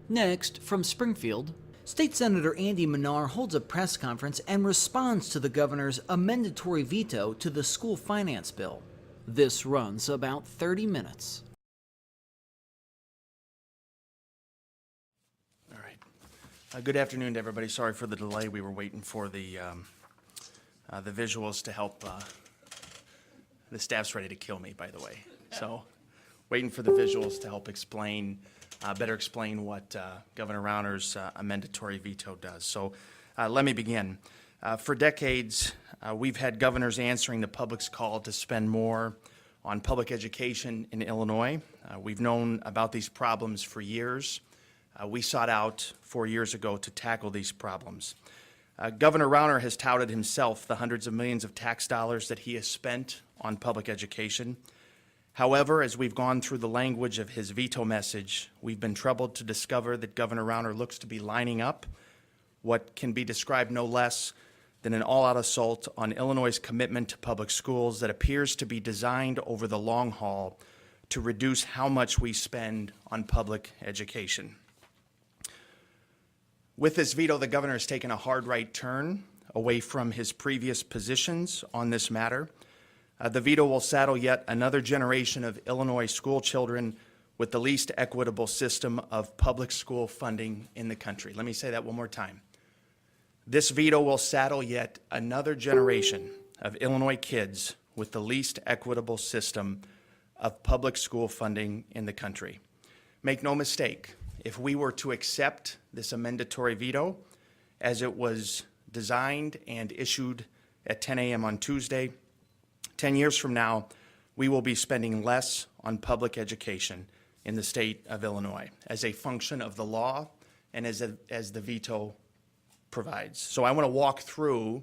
Next, from Springfield, State Senator Sen Manar holds a press conference and responds to the governor's amendatory veto to the school finance bill. This runs about 30 minutes. All right. Good afternoon to everybody. Sorry for the delay. We were waiting for the visuals to help. The staff's ready to kill me, by the way. So, waiting for the visuals to help explain, better explain what Governor Rauner's amendatory veto does. So, let me begin. For decades, we've had governors answering the public's call to spend more on public education in Illinois. We've known about these problems for years. We sought out 4 years ago to tackle these problems. Governor Rauner has touted himself the hundreds of millions of tax dollars that he has spent on public education. However, as we've gone through the language of his veto message, we've been troubled to discover that Governor Rauner looks to be lining up what can be described no less than an all-out assault on Illinois' commitment to public schools that appears to be designed over the long haul to reduce how much we spend on public education. With this veto, the governor has taken a hard right turn away from his previous positions on this matter. The veto will saddle yet another generation of Illinois school children with the least equitable system of public school funding in the country. Let me say that one more time. This veto will saddle yet another generation of Illinois kids with the least equitable system of public school funding in the country. Make no mistake, if we were to accept this amendatory veto as it was designed and issued at 10 a.m. on Tuesday, 10 years from now, we will be spending less on public education in the state of Illinois as a function of the law and as the veto provides. So I want to walk through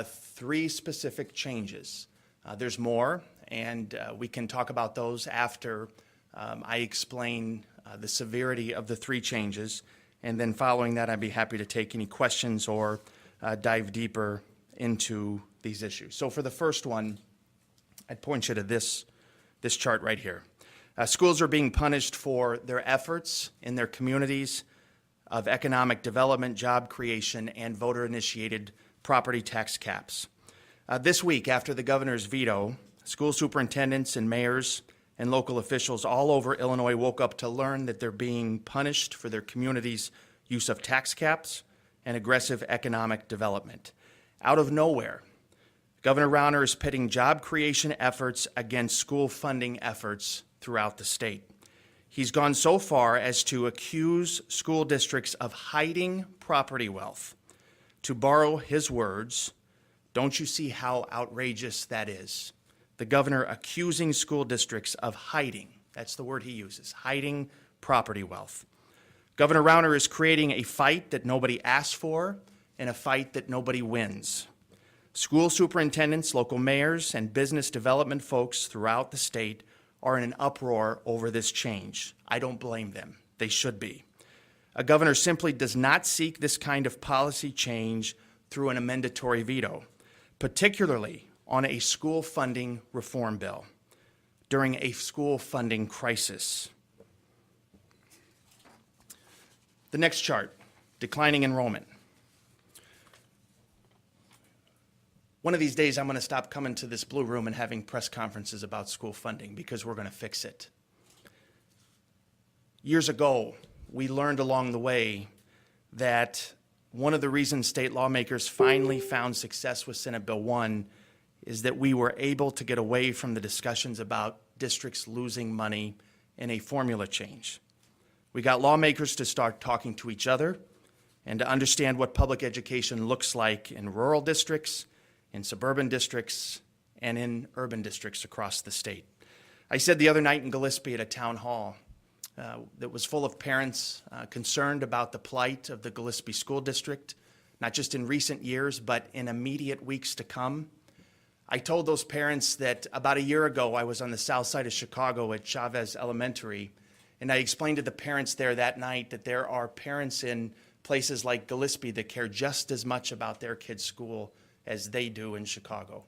3 specific changes. There's more, and we can talk about those after I explain the severity of the 3 changes. And then following that, I'd be happy to take any questions or dive deeper into these issues. So for the first one, I'd point you to this chart right here. Schools are being punished for their efforts in their communities of economic development, job creation, and voter-initiated property tax caps. This week, after the governor's veto, school superintendents and mayors and local officials all over Illinois woke up to learn that they're being punished for their community's use of tax caps and aggressive economic development. Out of nowhere, Governor Rauner is pitting job creation efforts against school funding efforts throughout the state. He's gone so far as to accuse school districts of hiding property wealth. To borrow his words, don't you see how outrageous that is? The governor accusing school districts of hiding, that's the word he uses, hiding property wealth. Governor Rauner is creating a fight that nobody asked for and a fight that nobody wins. School superintendents, local mayors, and business development folks throughout the state are in an uproar over this change. I don't blame them. They should be. A governor simply does not seek this kind of policy change through an amendatory veto, particularly on a school funding reform bill during a school funding crisis. The next chart, declining enrollment. One of these days, I'm going to stop coming to this blue room and having press conferences about school funding because we're going to fix it. Years ago, we learned along the way that one of the reasons state lawmakers finally found success with Senate Bill 1 is that we were able to get away from the discussions about districts losing money in a formula change. We got lawmakers to start talking to each other and to understand what public education looks like in rural districts, in suburban districts, and in urban districts across the state. I said the other night in Gillespie at a town hall that was full of parents concerned about the plight of the Gillespie School District, not just in recent years, but in immediate weeks to come. I told those parents that about a year ago I was on the south side of Chicago at Chavez Elementary, and I explained to the parents there that night that there are parents in places like Gillespie that care just as much about their kids' school as they do in Chicago.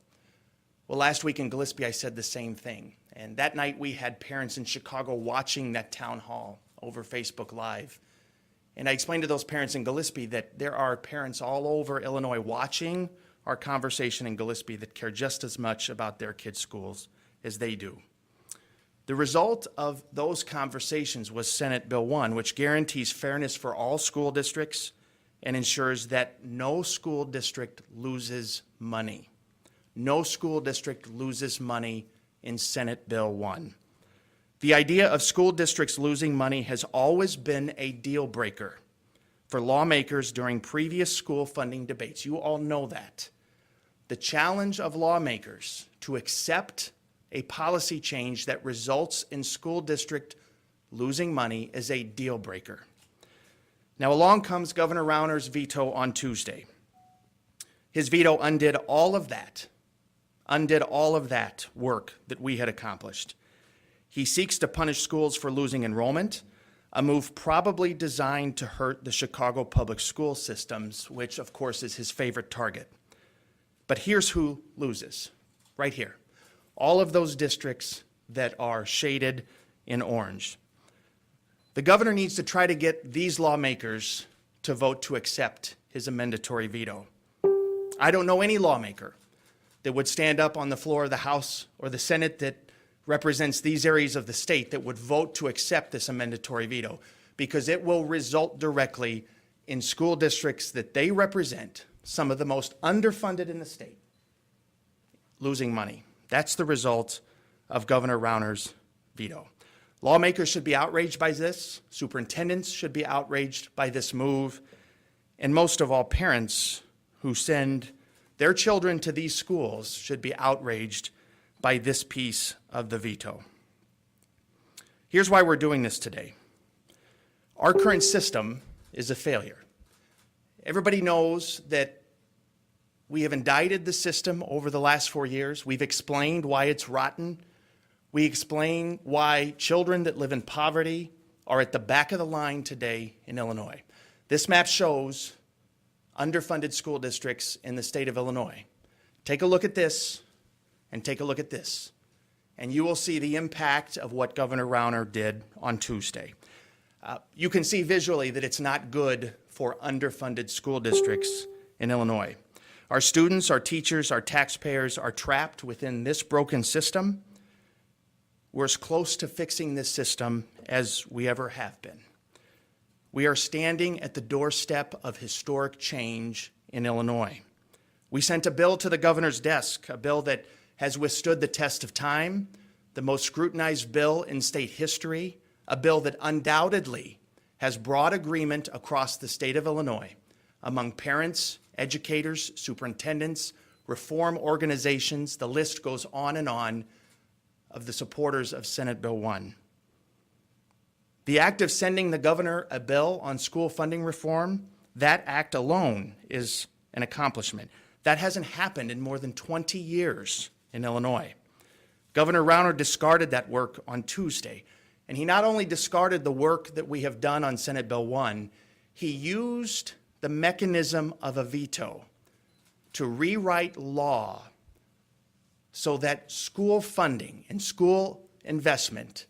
Well, last week in Gillespie, I said the same thing. And that night we had parents in Chicago watching that town hall over Facebook Live. And I explained to those parents in Gillespie that there are parents all over Illinois watching our conversation in Gillespie that care just as much about their kids' schools as they do. The result of those conversations was Senate Bill 1, which guarantees fairness for all school districts and ensures that no school district loses money. No school district loses money in Senate Bill 1. The idea of school districts losing money has always been a deal breaker for lawmakers during previous school funding debates. You all know that. The challenge of lawmakers to accept a policy change that results in school district losing money is a deal breaker. Now along comes Governor Rauner's veto on Tuesday. His veto undid all of that work that we had accomplished. He seeks to punish schools for losing enrollment, a move probably designed to hurt the Chicago public school systems, which of course is his favorite target. But here's who loses, right here. All of those districts that are shaded in orange. The governor needs to try to get these lawmakers to vote to accept his amendatory veto. I don't know any lawmaker that would stand up on the floor of the House or the Senate that represents these areas of the state that would vote to accept this amendatory veto, because it will result directly in school districts that they represent, some of the most underfunded in the state, losing money. That's the result of Governor Rauner's veto. Lawmakers should be outraged by this. Superintendents should be outraged by this move. And most of all, parents who send their children to these schools should be outraged by this piece of the veto. Here's why we're doing this today. Our current system is a failure. Everybody knows that we have indicted the system over the last 4 years. We've explained why it's rotten. We explain why children that live in poverty are at the back of the line today in Illinois. This map shows underfunded school districts in the state of Illinois. Take a look at this and take a look at this, and you will see the impact of what Governor Rauner did on Tuesday. You can see visually that it's not good for underfunded school districts in Illinois. Our students, our teachers, our taxpayers are trapped within this broken system. We're as close to fixing this system as we ever have been. We are standing at the doorstep of historic change in Illinois. We sent a bill to the governor's desk, a bill that has withstood the test of time, the most scrutinized bill in state history, a bill that undoubtedly has broad agreement across the state of Illinois among parents, educators, superintendents, reform organizations. The list goes on and on of the supporters of Senate Bill 1. The act of sending the governor a bill on school funding reform, that act alone is an accomplishment. That hasn't happened in more than 20 years in Illinois. Governor Rauner discarded that work on Tuesday. And he not only discarded the work that we have done on Senate Bill 1, he used the mechanism of a veto to rewrite law so that school funding and school investment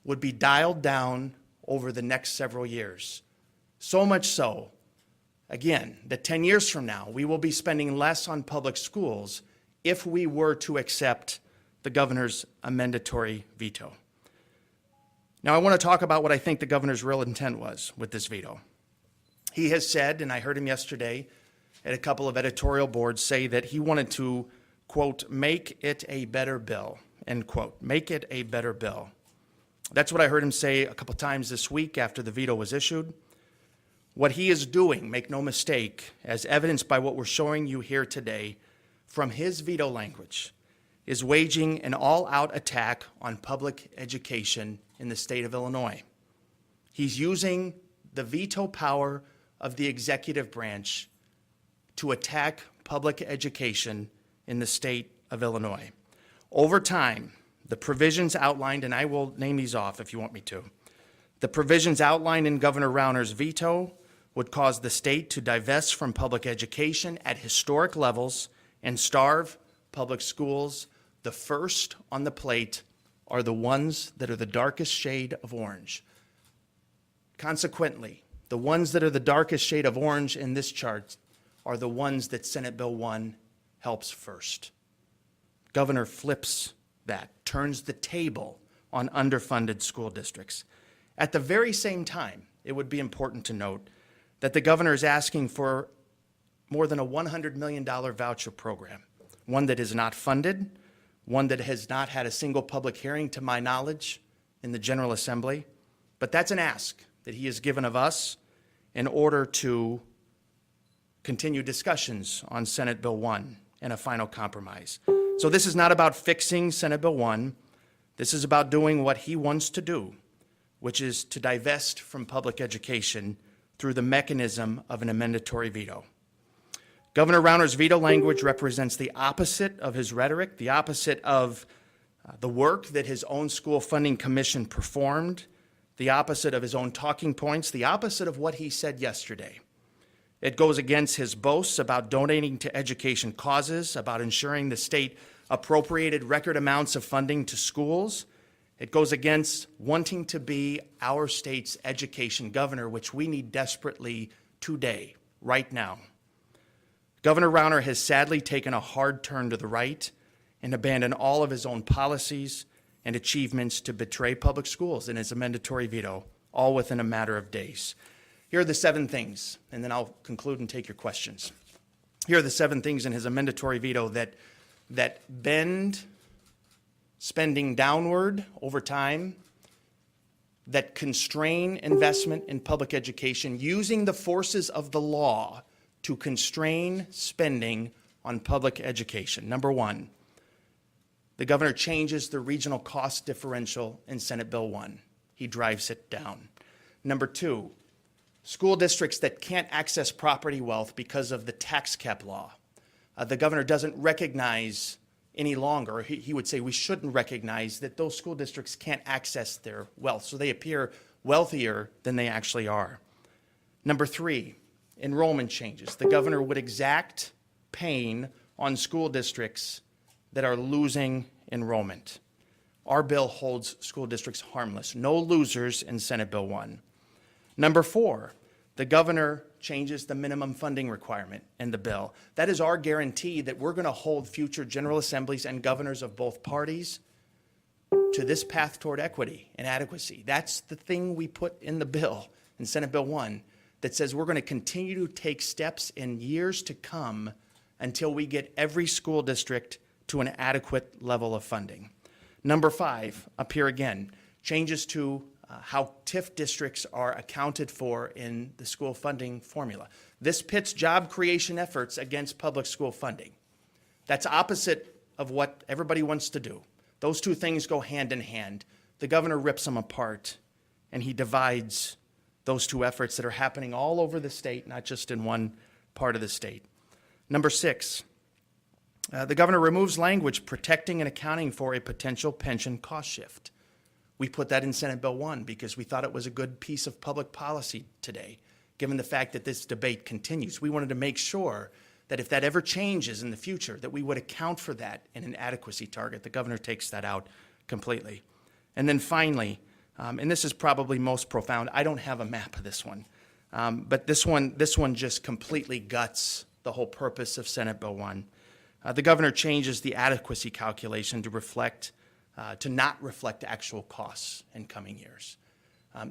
would be dialed down over the next several years. So much so, again, that 10 years from now, we will be spending less on public schools if we were to accept the governor's amendatory veto. Now, I want to talk about what I think the governor's real intent was with this veto. He has said, and I heard him yesterday at a couple of editorial boards say that he wanted to, quote, make it a better bill, end quote, make it a better bill. That's what I heard him say a couple times this week after the veto was issued. What he is doing, make no mistake, as evidenced by what we're showing you here today, from his veto language, is waging an all-out attack on public education in the state of Illinois. He's using the veto power of the executive branch to attack public education in the state of Illinois. Over time, the provisions outlined, and I will name these off if you want me to, the provisions outlined in Governor Rauner's veto would cause the state to divest from public education at historic levels and starve public schools. The first on the plate are the ones that are the darkest shade of orange. Consequently, The ones that are the darkest shade of orange in this chart are the ones that Senate Bill 1 helps first. Governor flips that, turns the table on underfunded school districts. At the very same time, it would be important to note that the governor is asking for more than a $100 million voucher program, one that is not funded, one that has not had a single public hearing to my knowledge in the General Assembly. But that's an ask that he has given of us in order to continue discussions on Senate Bill 1 and a final compromise. So this is not about fixing Senate Bill 1. This is about doing what he wants to do, which is to divest from public education through the mechanism of an amendatory veto. Governor Rauner's veto language represents the opposite of his rhetoric, the opposite of the work that his own school funding commission performed, the opposite of his own talking points, the opposite of what he said yesterday. It goes against his boasts about donating to education causes, about ensuring the state appropriated record amounts of funding to schools. It goes against wanting to be our state's education governor, which we need desperately today, right now. Governor Rauner has sadly taken a hard turn to the right and abandoned all of his own policies and achievements to betray public schools in his amendatory veto, all within a matter of days. Here are the 7 things, and then I'll conclude and take your questions. Here are the 7 things in his amendatory veto that bend spending downward over time, that constrain investment in public education, using the forces of the law to constrain spending on public education. Number 1, the governor changes the regional cost differential in Senate Bill 1. He drives it down. Number 2, school districts that can't access property wealth because of the tax cap law. The governor doesn't recognize any longer, he would say we shouldn't recognize that those school districts can't access their wealth, so they appear wealthier than they actually are. Number 3, enrollment changes. The governor would exact pain on school districts that are losing enrollment. Our bill holds school districts harmless. No losers in Senate Bill 1. Number 4, the governor changes the minimum funding requirement in the bill. That is our guarantee that we're going to hold future General Assemblies and governors of both parties to this path toward equity and adequacy. That's the thing we put in the bill, in Senate Bill 1, that says we're going to continue to take steps in years to come until we get every school district to an adequate level of funding. Number 5, up here again, changes to how TIF districts are accounted for in the school funding formula. This pits job creation efforts against public school funding. That's opposite of what everybody wants to do. Those two things go hand in hand. The governor rips them apart, and he divides those two efforts that are happening all over the state, not just in one part of the state. Number 6, the governor removes language protecting and accounting for a potential pension cost shift. We put that in Senate Bill 1 because we thought it was a good piece of public policy today, given the fact that this debate continues. We wanted to make sure that if that ever changes in the future, that we would account for that in an adequacy target. The governor takes that out completely. And then finally, and this is probably most profound, I don't have a map of this one, but this one just completely guts the whole purpose of Senate Bill 1. The governor changes the adequacy calculation to not reflect actual costs in coming years.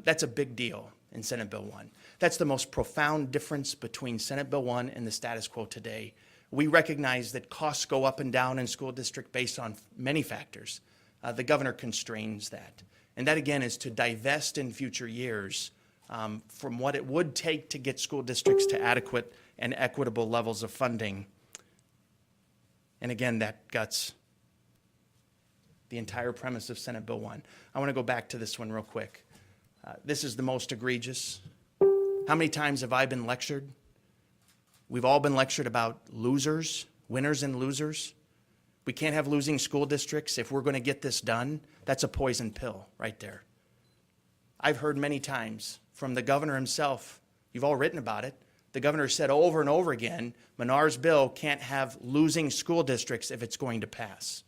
That's a big deal in Senate Bill 1. That's the most profound difference between Senate Bill 1 and the status quo today. We recognize that costs go up and down in school district based on many factors. The governor constrains that. And that, again, is to divest in future years from what it would take to get school districts to adequate and equitable levels of funding. And again, that guts the entire premise of Senate Bill 1. I want to go back to this one real quick. This is the most egregious. How many times have I been lectured? We've all been lectured about losers, winners and losers. We can't have losing school districts if we're going to get this done. That's a poison pill right there. I've heard many times from the governor himself, you've all written about it, the governor said over and over again, Manar's bill can't have losing school districts if it's going to pass.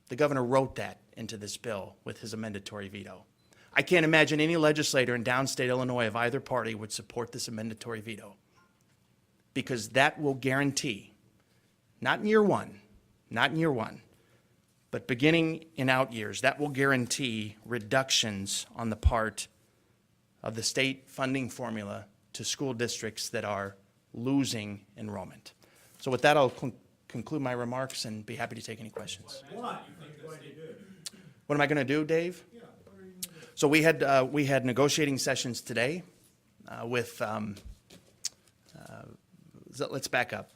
The governor wrote that into this bill with his amendatory veto. I can't imagine any legislator in downstate Illinois of either party would support this amendatory veto, because that will guarantee, not in year one, but beginning in out years, that will guarantee reductions on the part of the state funding formula to school districts that are losing enrollment. So with that, I'll conclude my remarks and be happy to take any questions. What you think you're going to do? What am I going to do, Dave? Yeah, what are you going to do? So we had negotiating sessions today with, let's back up.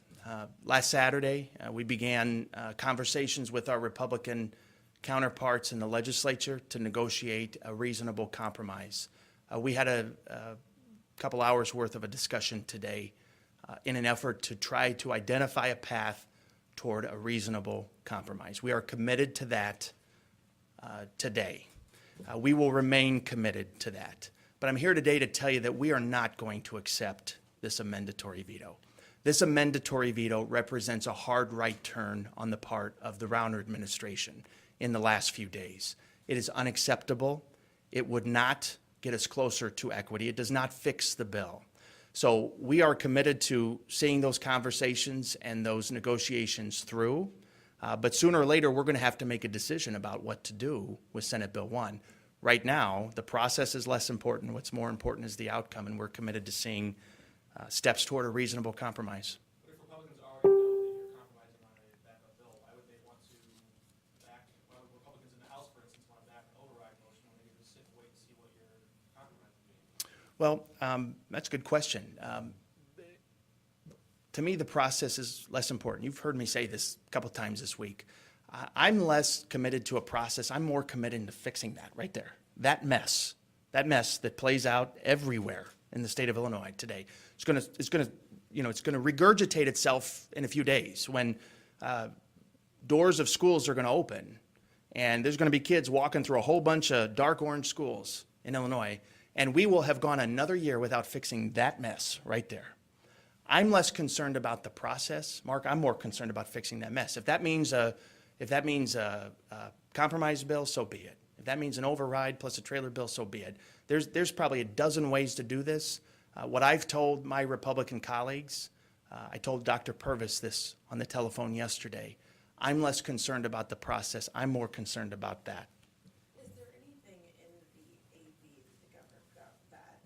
Last Saturday, we began conversations with our Republican counterparts in the legislature to negotiate a reasonable compromise. We had a couple hours worth of a discussion today in an effort to try to identify a path toward a reasonable compromise. We are committed to that today. We will remain committed to that. But I'm here today to tell you that we are not going to accept this amendatory veto. This amendatory veto represents a hard right turn on the part of the Rauner administration in the last few days. It is unacceptable. It would not get us closer to equity. It does not fix the bill. So we are committed to seeing those conversations and those negotiations through. But sooner or later, we're going to have to make a decision about what to do with Senate Bill 1. Right now, the process is less important. What's more important is the outcome, and we're committed to seeing steps toward a reasonable compromise. But if Republicans already know that you're compromising on a backup bill, why would they want to back, why would Republicans in the House, for instance, want to back an override motion when they can just sit and wait and see what your compromise would be? Well, that's a good question. To me, the process is less important. You've heard me say this a couple times this week. I'm less committed to a process. I'm more committed to fixing that right there. That mess that plays out everywhere in the state of Illinois today. It's going to regurgitate itself in a few days when doors of schools are going to open, and there's going to be kids walking through a whole bunch of dark orange schools in Illinois, and we will have gone another year without fixing that mess right there. I'm less concerned about the process, Mark. I'm more concerned about fixing that mess. If that means a compromise bill, so be it. If that means an override plus a trailer bill, so be it. There's probably a dozen ways to do this. What I've told my Republican colleagues, I told Dr. Purvis this on the telephone yesterday. I'm less concerned about the process. I'm more concerned about that. Is there anything in the AV that the governor put out that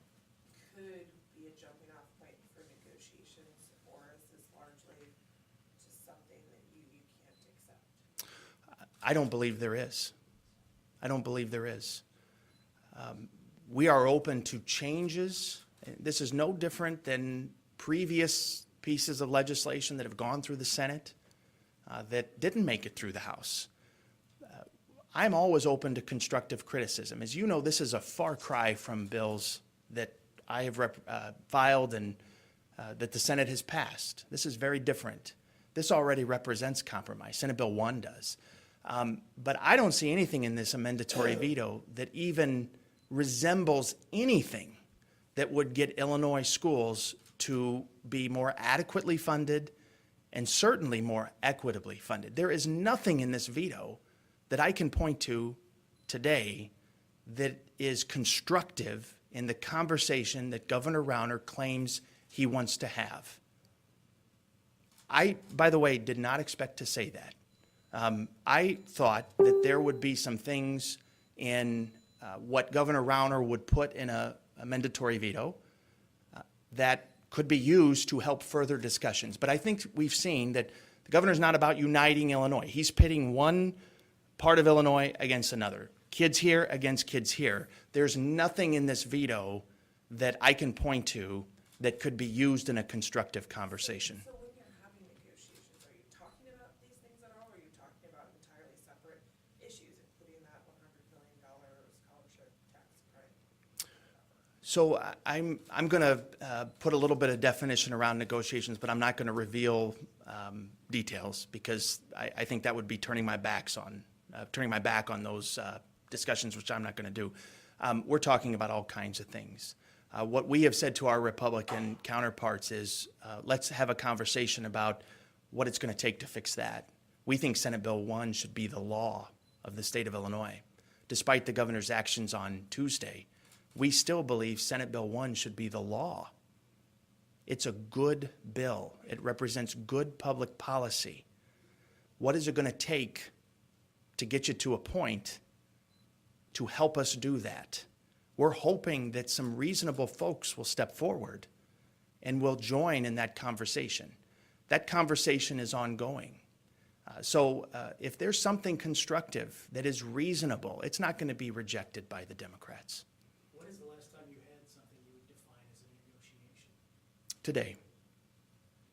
could be a jumping off point for negotiations, or is this largely just something that you can't accept? I don't believe there is. I don't believe there is. We are open to changes. This is no different than previous pieces of legislation that have gone through the Senate that didn't make it through the House. I'm always open to constructive criticism. As you know, this is a far cry from bills that I have filed and that the Senate has passed. This is very different. This already represents compromise. Senate Bill 1 does. But I don't see anything in this amendatory veto that even resembles anything that would get Illinois schools to be more adequately funded and certainly more equitably funded. There is nothing in this veto that I can point to today that is constructive in the conversation that Governor Rauner claims he wants to have. I, by the way, did not expect to say that. I thought that there would be some things in what Governor Rauner would put in a mandatory veto that could be used to help further discussions. But I think we've seen that the governor's not about uniting Illinois. He's pitting one part of Illinois against another. Kids here against kids here. There's nothing in this veto that I can point to that could be used in a constructive conversation. So when you're having negotiations, are you talking about these things at all, or are you talking about entirely separate issues, including that $100 million scholarship tax credit? So I'm going to put a little bit of definition around negotiations, but I'm not going to reveal details because I think that would be turning my back on those discussions, which I'm not going to do. We're talking about all kinds of things. What we have said to our Republican counterparts is let's have a conversation about what it's going to take to fix that. We think Senate Bill 1 should be the law of the state of Illinois. despite the governor's actions on Tuesday, we still believe Senate Bill 1 should be the law. It's a good bill. It represents good public policy. What is it going to take to get you to a point to help us do that? We're hoping that some reasonable folks will step forward and will join in that conversation. That conversation is ongoing. So if there's something constructive that is reasonable, it's not going to be rejected by the Democrats. When is the last time you had something you would define as a negotiation? Today,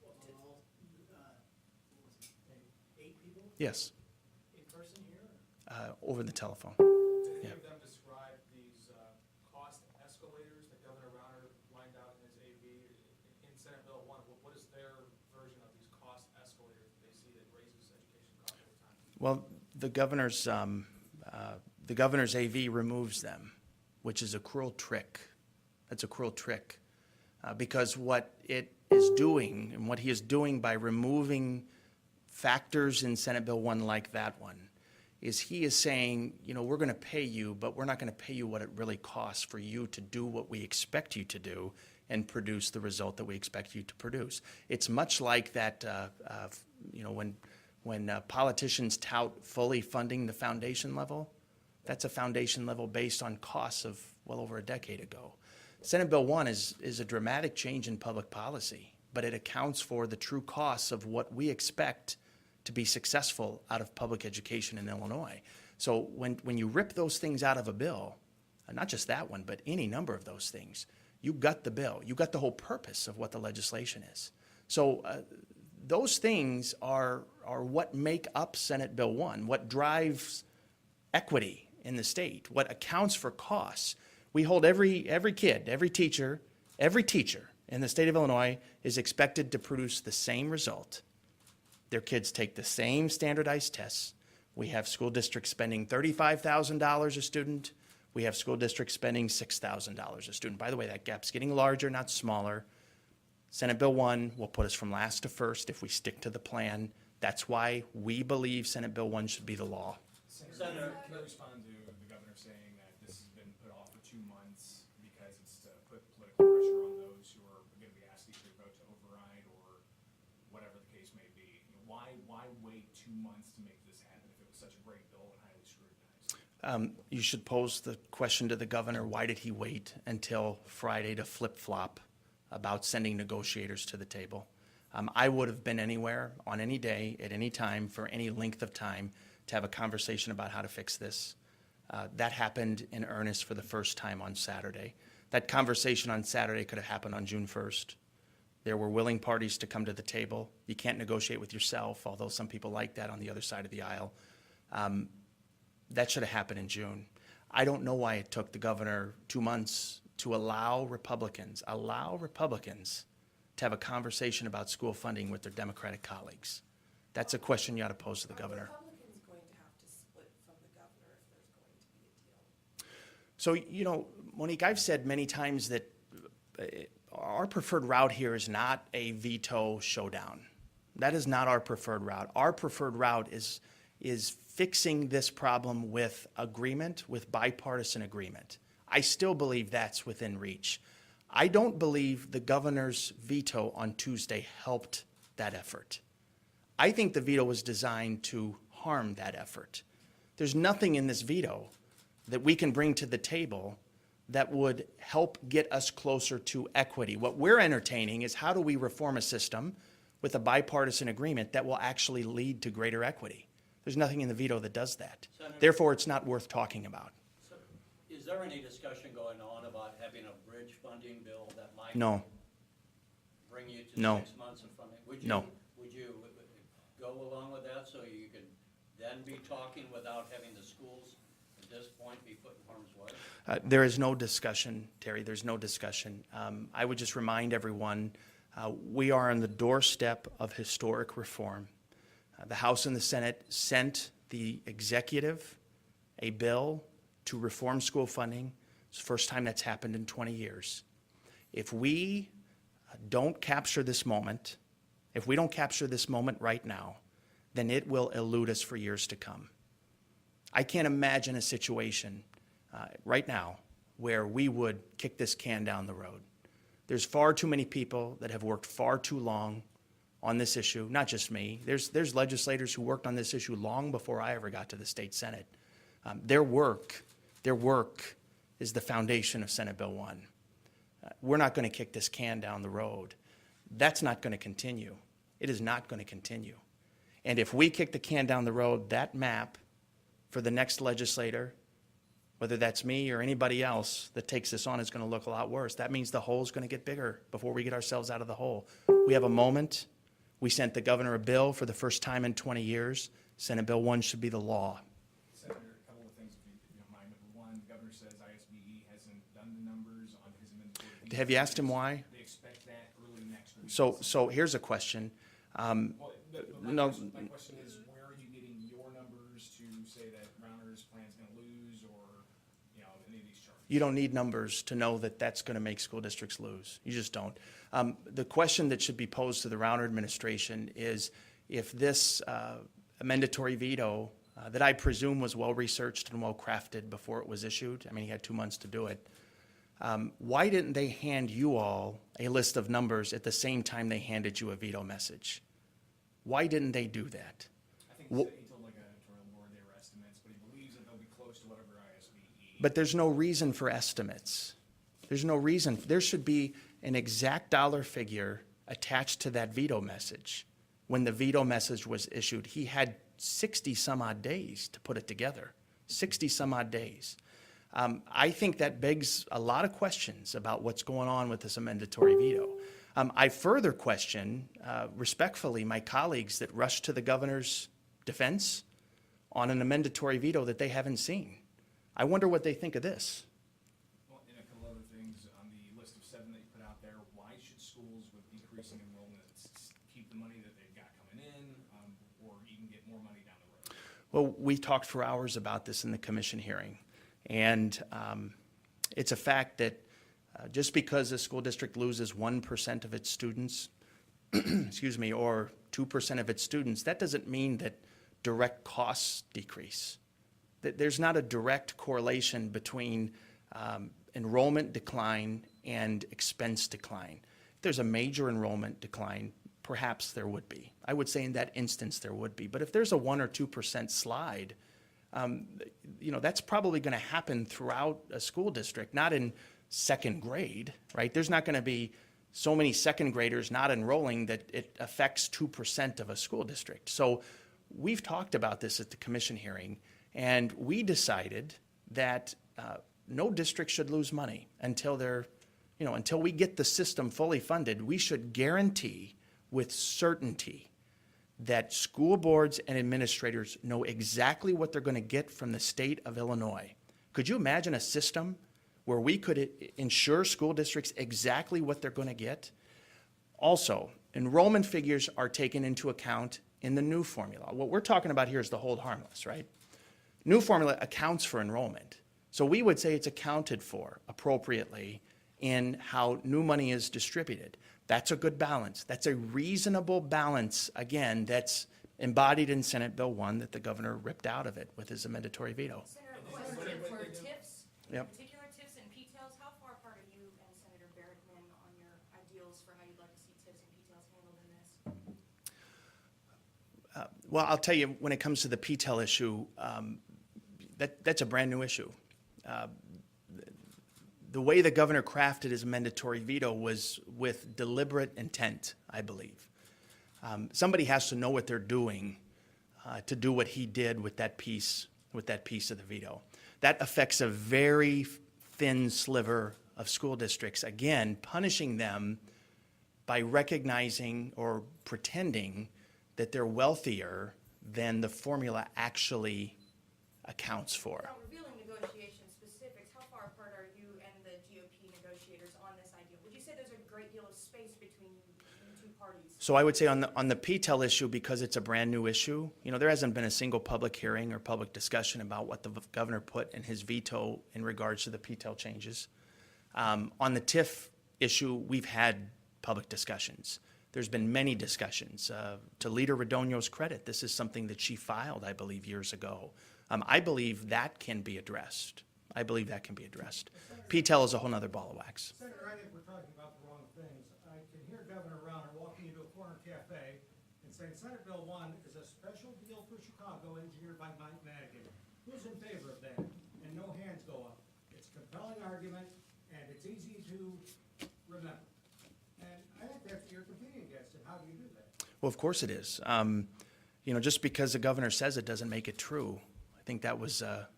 All, what was it, 8 people yes, in person here? Or? over the telephone. Did any of them describe these cost escalators that Governor Rauner lined out in his AV in Senate Bill 1? What is their version of these cost escalators that they see that raises education costs over time? Well, the governor's AV removes them, which is a cruel trick. That's a cruel trick. Because what it is doing, and what he is doing by removing factors in Senate Bill 1 like that one, is he is saying, you know, we're going to pay you, but we're not going to pay you what it really costs for you to do what we expect you to do and produce the result that we expect you to produce. It's much like that, you know, when politicians tout fully funding the foundation level, that's a foundation level based on costs of well over a decade ago. Senate Bill 1 is a dramatic change in public policy, but it accounts for the true costs of what we expect to be successful out of public education in Illinois. So when you rip those things out of a bill, not just that one, but any number of those things, you gut the bill. You gut the whole purpose of what the legislation is. So those things are what make up Senate Bill 1, what drives equity in the state, what accounts for costs. We hold every kid, every teacher in the state of Illinois is expected to produce the same result. Their kids take the same standardized tests. We have school districts spending $35,000 a student. We have school districts spending $6,000 a student. By the way, that gap's getting larger, not smaller. Senate Bill 1 will put us from last to first if we stick to the plan. That's why we believe Senate Bill 1 should be the law. Senator, can you respond to the governor saying that this has been put off for 2 months because it's to put political pressure on those who are going to be asking for a vote to override or whatever the case may be? Why wait 2 months to make this happen if it was such a great bill and highly scrutinized? You should pose the question to the governor, why did he wait until Friday to flip-flop about sending negotiators to the table? I would have been anywhere, on any day, at any time, for any length of time, to have a conversation about how to fix this. That happened in earnest for the first time on Saturday. That conversation on Saturday could have happened on June 1st. There were willing parties to come to the table. You can't negotiate with yourself, although some people like that on the other side of the aisle. That should have happened in June. I don't know why it took the governor 2 months to allow Republicans to have a conversation about school funding with their Democratic colleagues. That's a question you ought to pose to the governor. Are Republicans going to have to split from the governor if there's going to be a deal? So, you know, Monique, I've said many times that our preferred route here is not a veto showdown. That is not our preferred route. Our preferred route is fixing this problem with agreement, with bipartisan agreement. I still believe that's within reach. I don't believe the governor's veto on Tuesday helped that effort. I think the veto was designed to harm that effort. There's nothing in this veto that we can bring to the table that would help get us closer to equity. What we're entertaining is how do we reform a system with a bipartisan agreement that will actually lead to greater equity. There's nothing in the veto that does that. Senator, Therefore, it's not worth talking about. so is there any discussion going on about having a bridge funding bill that might No. bring you to No. 6 months of funding? No. Would you go along with that so you could then be talking without having the schools at this point be put in harm's way? There is no discussion, Terry. There's no discussion. I would just remind everyone, we are on the doorstep of historic reform. The House and the Senate sent the executive a bill to reform school funding. It's the first time that's happened in 20 years. If we don't capture this moment, if we don't capture this moment right now, then it will elude us for years to come. I can't imagine a situation right now where we would kick this can down the road. There's far too many people that have worked far too long on this issue, not just me. There's legislators who worked on this issue long before I ever got to the state Senate. Their work is the foundation of Senate Bill 1. We're not going to kick this can down the road. That's not going to continue. It is not going to continue. And if we kick the can down the road, that map for the next legislator, whether that's me or anybody else that takes this on, is going to look a lot worse. That means the hole's going to get bigger before we get ourselves out of the hole. We have a moment. We sent the governor a bill for the first time in 20 years. Senate Bill 1 should be the law. Senator, a couple of things, if you don't mind. Number one, the governor says ISBE hasn't done the numbers on his amendment. Have you asked him why? They expect that early next week. So here's a question. Well, my No. question is, where are you getting your numbers to say that Rauner's plan's gonna lose, or, any of these charges? You don't need numbers to know that that's going to make school districts lose. You just don't. The question that should be posed to the Rauner administration is if this amendatory veto that I presume was well-researched and well-crafted before it was issued, I mean, he had 2 months to do it, why didn't they hand you all a list of numbers at the same time they handed you a veto message? Why didn't they do that? I think he said he told like an editorial board they were estimates, but he believes that they'll be close to whatever ISBE. But there's no reason for estimates. There's no reason. There should be an exact dollar figure attached to that veto message. When the veto message was issued, he had 60 some odd days to put it together. 60 some odd days. I think that begs a lot of questions about what's going on with this amendatory veto. I further question, respectfully, my colleagues that rushed to the governor's defense on an amendatory veto that they haven't seen. I wonder what they think of this. Well, and a couple other things on the list of 7 that you put out there, why should schools with decreasing enrollment keep the money that they've got coming in, or even get more money down the road? Well, we talked for hours about this in the commission hearing. And it's a fact that just because a school district loses 1% of its students, excuse me, or 2% of its students, that doesn't mean that direct costs decrease. There's not a direct correlation between enrollment decline and expense decline. If there's a major enrollment decline, perhaps there would be. I would say in that instance there would be. But if there's a 1 or 2% slide, that's probably going to happen throughout a school district, not in second grade, right? There's not going to be so many second graders not enrolling that it affects 2% of a school district. So we've talked about this at the commission hearing, and we decided that no district should lose money until until we get the system fully funded. We should guarantee with certainty that school boards and administrators know exactly what they're going to get from the state of Illinois. Could you imagine a system where we could ensure school districts exactly what they're going to get? Also, enrollment figures are taken into account in the new formula. What we're talking about here is the hold harmless, right? New formula accounts for enrollment. So we would say it's accounted for appropriately in how new money is distributed. That's a good balance. That's a reasonable balance, again, that's embodied in Senate Bill 1 that the governor ripped out of it with his amendatory veto. Senator, question for TIFs, Yep. particular TIFs and PTALs, how far apart are you and Senator Barrickman on your ideals for how you'd like to see TIFs and PTALs handled in this? Well, I'll tell you, when it comes to the PTEL issue, that's a brand new issue. The way the governor crafted his mandatory veto was with deliberate intent, I believe. Somebody has to know what they're doing to do what he did with that piece of the veto. That affects a very thin sliver of school districts, again, punishing them by recognizing or pretending that they're wealthier than the formula actually accounts for. Without revealing negotiation specifics, how far apart are you and the GOP negotiators on this idea? Would you say there's a great deal of space between you two parties? So I would say on the PTEL issue, because it's a brand new issue, there hasn't been a single public hearing or public discussion about what the governor put in his veto in regards to the PTEL changes. On the TIF issue, we've had public discussions. There's been many discussions. To Leader Radonio's credit, this is something that she filed, I believe, years ago. I believe that can be addressed. I believe that can be addressed. P-TEL is a whole nother ball of wax. Senator, I think we're talking about the wrong things. I can hear Governor Rauner walking into a corner cafe and saying Senate Bill 1 is a special deal for Chicago engineered by Mike Madigan. Who's in favor of that? And no hands go up. It's a compelling argument, and it's easy to remember. And I think that's what you're competing against, and how do you do that? Well, of course it is. You know, just because the governor says it doesn't make it true. I think that was a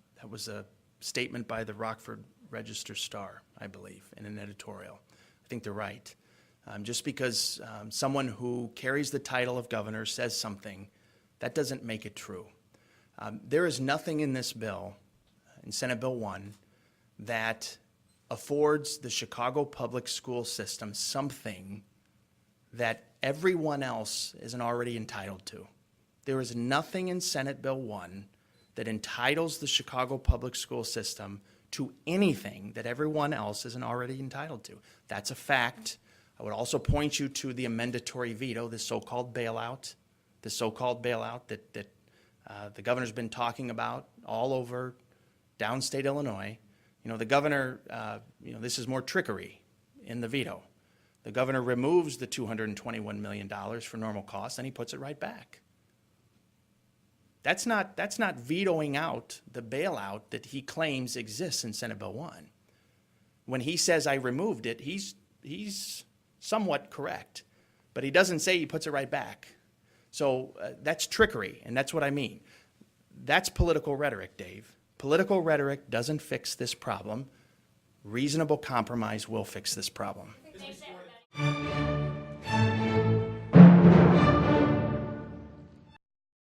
statement by the Rockford Register-Star, I believe, in an editorial. I think they're right. Just because someone who carries the title of governor says something, that doesn't make it true. There is nothing in this bill, in Senate Bill 1, that affords the Chicago public school system something that everyone else isn't already entitled to. There is nothing in Senate Bill 1 that entitles the Chicago public school system to anything that everyone else isn't already entitled to. That's a fact. I would also point you to the amendatory veto, this so-called bailout, that the governor's been talking about all over downstate Illinois. You know, the governor, this is more trickery in the veto. The governor removes the $221 million for normal costs, and he puts it right back. That's not vetoing out the bailout that he claims exists in Senate Bill 1. When he says I removed it, he's somewhat correct, but he doesn't say he puts it right back. So that's trickery, and that's what I mean. That's political rhetoric, Dave. Political rhetoric doesn't fix this problem. Reasonable compromise will fix this problem. Thanks, everybody.